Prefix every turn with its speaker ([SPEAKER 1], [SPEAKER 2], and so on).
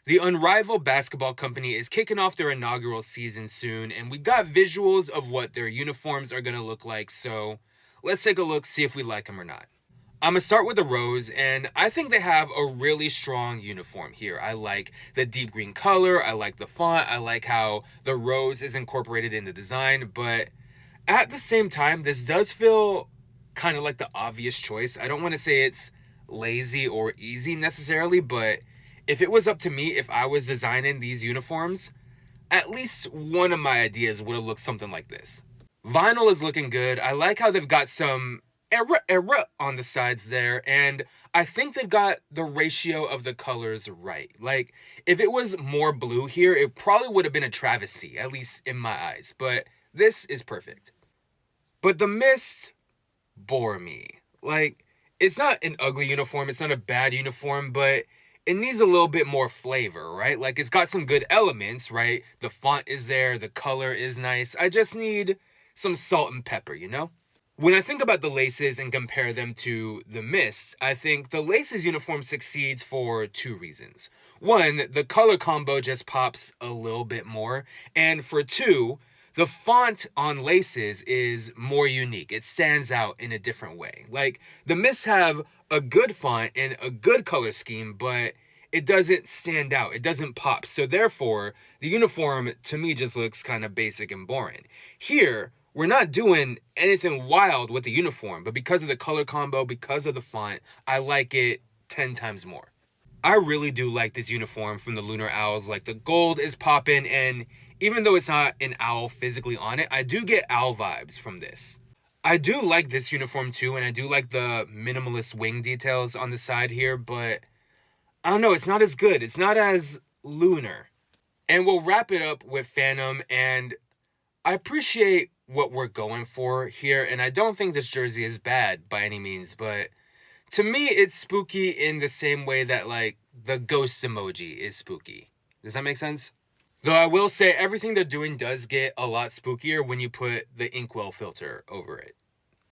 [SPEAKER 1] The Unrivaled Basketball Company is kicking off their inaugural season soon, and we got visuals of what their uniforms are going to look like, so let's take a look, see if we like them or not. I'm going to start with the Rose, and I think they have a really strong uniform here. I like the deep green color, I like the font, I like how the Rose is incorporated in the design, but at the same time, this does feel kind of like the obvious choice. I don't want to say it's lazy or easy necessarily, but if it was up to me, if I was designing these uniforms, at least one of my ideas would have looked something like this. Vinyl is looking good. I like how they've got some era on the sides there, and I think they've got the ratio of the colors right. Like, if it was more blue here, it probably would have been a travesty, at least in my eyes, but this is perfect. But the mist bore me. Like, it's not an ugly uniform, it's not a bad uniform, but it needs a little bit more flavor, right? Like, it's got some good elements, right? The font is there, the color is nice. I just need some salt and pepper, you know? When I think about the laces and compare them to the Mist, I think the laces uniform succeeds for two reasons. One, the color combo just pops a little bit more, and for two, the font on laces is more unique. It stands out in a different way. Like, the Mists have a good font and a good color scheme, but it doesn't stand out. It doesn't pop. So therefore, the uniform to me just looks kind of basic and boring. Here, we're not doing anything wild with the uniform, but because of the color combo, because of the font, I like it 10 times more. I really do like this uniform from the Lunar Owls. Like, the gold is popping, and even though it's not an owl physically on it, I do get owl vibes from this. I do like this uniform too, and I do like the minimalist wing details on the side here, but I don't know, it's not as good. It's not as lunar. And we'll wrap it up with Phantom, and I appreciate what we're going for here, and I don't think this jersey is bad by any means, but to me, it's spooky in the same way that, like, the ghost emoji is spooky. Does that make sense? Though I will say everything they're doing does get a lot spookier when you put the inkwell filter over it.